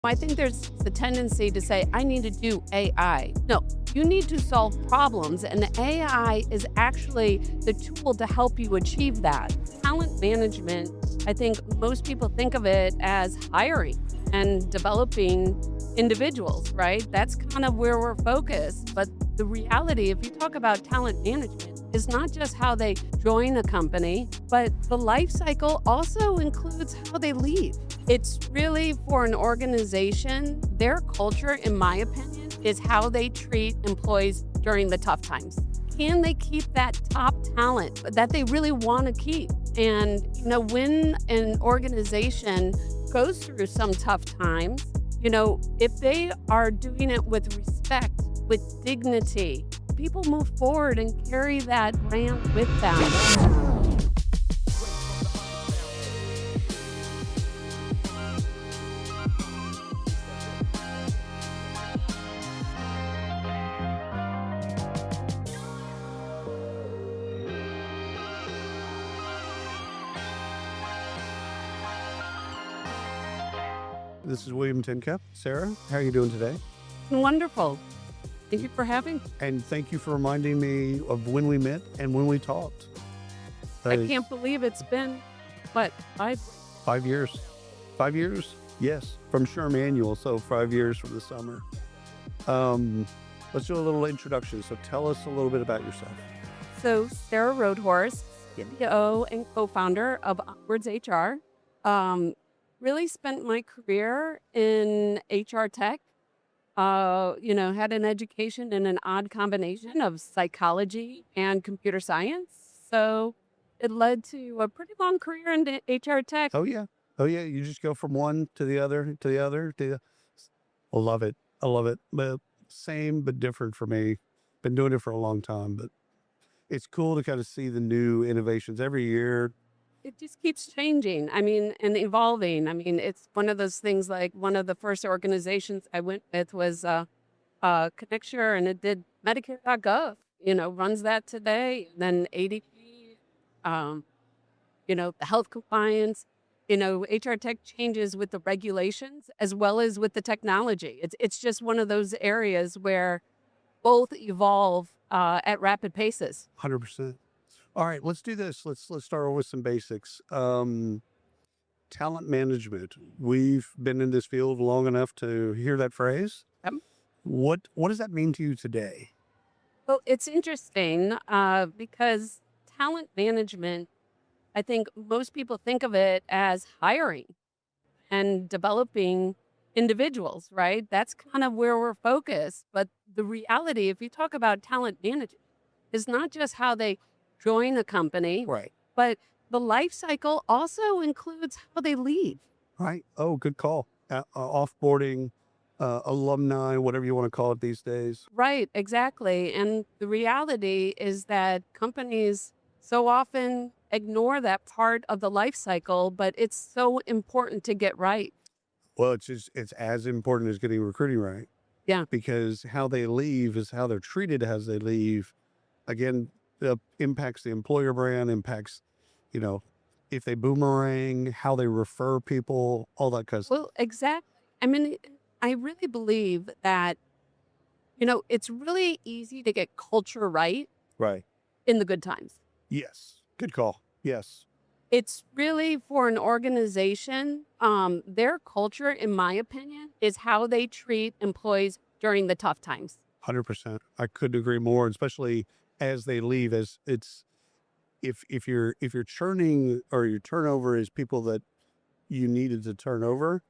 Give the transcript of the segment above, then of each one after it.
I think there's the tendency to say, I need to do AI. No, you need to solve problems, and the AI is actually the tool to help you achieve that. Talent management, I think most people think of it as hiring and developing individuals, right? That's kind of where we're focused. But the reality, if you talk about talent management, is not just how they join a company, but the life cycle also includes how they leave. It's really for an organization, their culture, in my opinion, is how they treat employees during the tough times. Can they keep that top talent that they really want to keep? And, when an organization goes through some tough times, if they are doing it with respect, with dignity, people move forward and carry that brand with them. This is William Tincup. Sarah, how are you doing today? Wonderful. Thank you for having me. And thank you for reminding me of when we met and when we talked. I can't believe it's been, what, 5 years. 5 years? Yes, from Sherm Annual, so 5 years from the summer. Let's do a little introduction. So tell us a little bit about yourself. So Sarah Rodehorst, CEO and co-founder of Upwards HR. Really spent my career in HR tech. Had an education in an odd combination of psychology and computer science. So it led to a pretty long career in HR tech. Oh yeah. You just go from one to the other, to the other, I love it. But same, but different for me. Been doing it for a long time, but it's cool to kind of see the new innovations every year. It just keeps changing. And evolving. It's one of those things, like one of the first organizations I went with was Connecture, and it did Medicare.gov, runs that today. Then ADP, the health compliance, HR tech changes with the regulations as well as with the technology. It's just one of those areas where both evolve at rapid paces. 100%. All right, let's do this. Let's start with some basics. Talent management. We've been in this field long enough to hear that phrase. Yep. What does that mean to you today? Well, it's interesting because talent management, I think most people think of it as hiring and developing individuals, right? That's kind of where we're focused. But the reality, if you talk about talent management, is not just how they join a company, Right. but the life cycle also includes how they leave. Right. Oh, good call. Offboarding, alumni, whatever you want to call it these days. Right, exactly. And the reality is that companies so often ignore that part of the life cycle, but it's so important to get right. Well, it's as important as getting recruiting right. Yeah. Because how they leave is how they're treated as they leave. Again, impacts the employer brand, impacts, if they boomerang, how they refer people, all that kind of stuff. Well, exactly. I really believe that, it's really easy to get culture right Right. in the good times. Yes. Good call. Yes. It's really for an organization, their culture, in my opinion, is how they treat employees during the tough times. 100%. I couldn't agree more, especially as they leave. As it's if you're churning, or your turnover is people that you needed to turn over,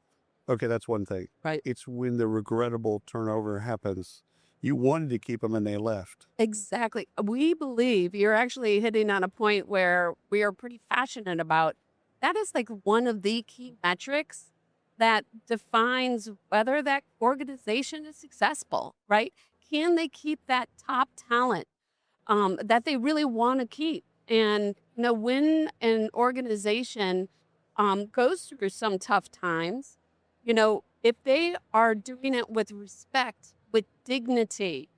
okay, that's one thing. Right. It's when the regrettable turnover happens. You wanted to keep them and they left. Exactly. We believe you're actually hitting on a point where we are pretty passionate about. That is like one of the key metrics that defines whether that organization is successful, right? Can they keep that top talent that they really want to keep? And when an organization goes through some tough times, if they are doing it with respect, with dignity,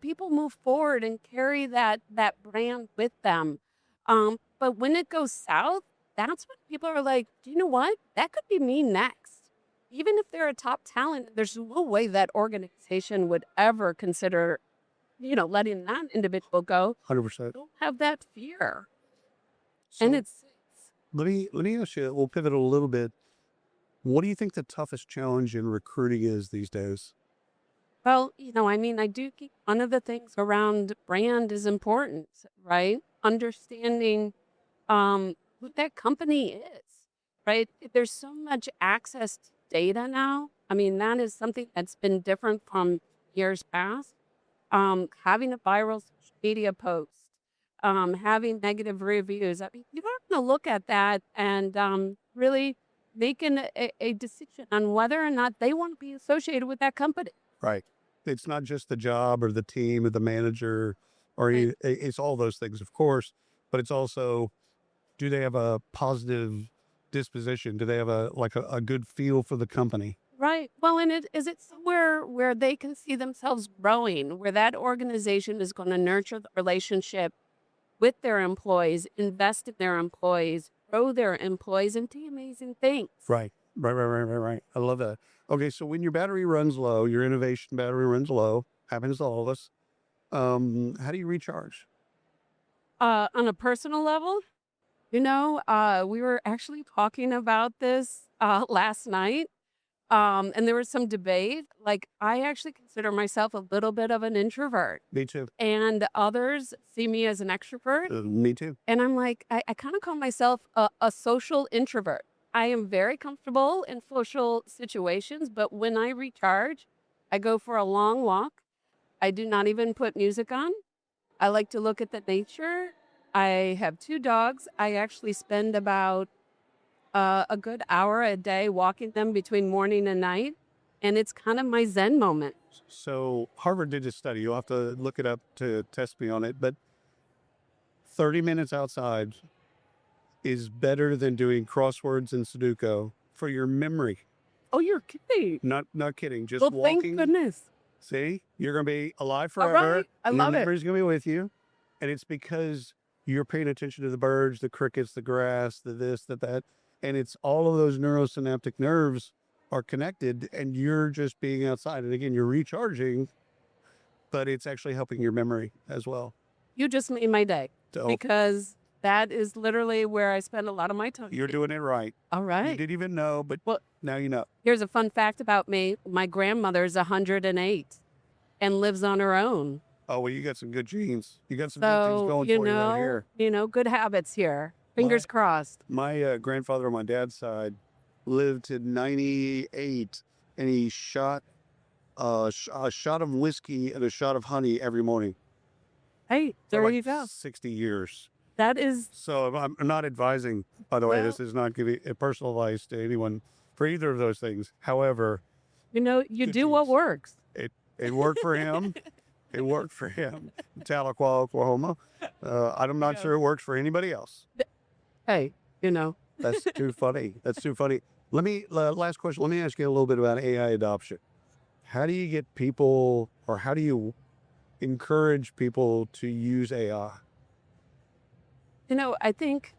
people move forward and carry that brand with them. But when it goes south, that's when people are like, do you know what? That could be me next. even if they're a top talent, there's no way that organization would ever consider, letting that individual go. 100%. Don't have that fear. So And it's let me ask you, we'll pivot a little bit. What do you think the toughest challenge in recruiting is these days? Well, I do think one of the things around brand is important, right? Understanding who that company is, right? There's so much access to data now. I mean, that is something that's been different from years past. Having a viral social media post, having negative reviews. I mean, you have to look at that and really making a decision on whether or not they want to be associated with that company. Right. It's not just the job or the team or the manager or Right. it's all those things, of course, but it's also, do they have a positive disposition? Do they have a good feel for the company? Right. Well, and is it somewhere where they can see themselves growing, where that organization is going to nurture the relationship with their employees, invest in their employees, grow their employees, and do amazing things? Right. Right. I love that. Okay. So when your battery runs low, your innovation battery runs low, happens to all of us. How do you recharge? On a personal level, we were actually talking about this last night. And there was some debate. Like, I actually consider myself a little bit of an introvert, Me too. and others see me as an extrovert. Me too. And I'm like, I kind of call myself a social introvert. I am very comfortable in social situations, but when I recharge, I go for a long walk. I do not even put music on. I like to look at the nature. I have 2 dogs. I actually spend about a good hour a day walking them between morning and night. And it's kind of my Zen moment. So Harvard did a study. You'll have to look it up to test me on it, but 30 minutes outside is better than doing crosswords and Sudoku for your memory. Oh, you're kidding. Not kidding. Just Well, walking. thank goodness. See, you're going to be alive All forever. right. I Your love it. memory's going to be with you. And it's because you're paying attention to the birds, the crickets, the grass, the this, that. And it's all of those neurosynaptic nerves are connected and you're just being outside. And again, you're recharging, but it's actually helping your memory as well. You just made my day So because that is literally where I spend a lot of my time. you're doing it right. All You right. didn't even know, but Well, now you know. here's a fun fact about me. My grandmother's 108 and lives on her own. Oh, well, you got some good genes. You got some good things So, going for you right here. good habits here. Fingers crossed. My grandfather on my dad's side lived to 98, and he shot a shot of whiskey and a shot of honey every morning Hey, for there like you go. 60 years. That is, So I'm not advising, by the way, well, this is not giving personal advice to anyone for either of those things. However, you good do what genes. works. It worked for him. It worked for him in Tahlequah, Oklahoma. I'm not sure it works for anybody else. Hey, That's too funny. That's too funny. Last question. Let me ask you a little bit about AI adoption. How do you get people, or how do you encourage people to use AI? I think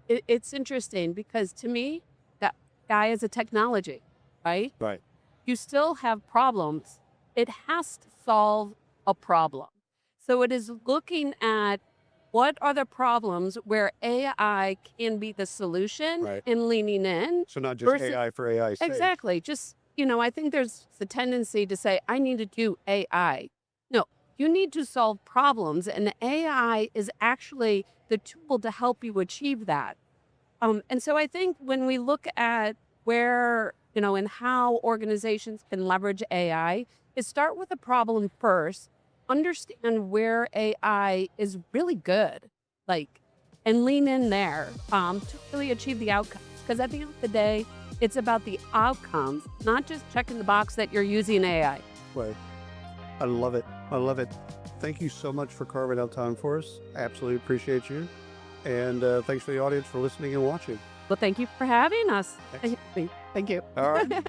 it's interesting because to me, that AI is a technology, right? Right. You still have problems. It has to solve a problem. So it is looking at what are the problems where AI can be the solution Right. and leaning in. So not just Versus- AI for AI's sake. Exactly. Just, I think there's the tendency to say, I need to do AI. No, you need to solve problems, and AI is actually the tool to help you achieve that. And so I think when we look at where, and how organizations can leverage AI, is start with a problem first, understand where AI is really good, and lean in there to really achieve the outcomes. Because at the end of the day, it's about the outcomes, not just checking the box that you're using AI. Right. I love it. I love it. Thank you so much for carving out time for us. Absolutely appreciate you. And thanks for the audience for listening and watching. Well, thank you for having us. Thanks. Thank you. All right.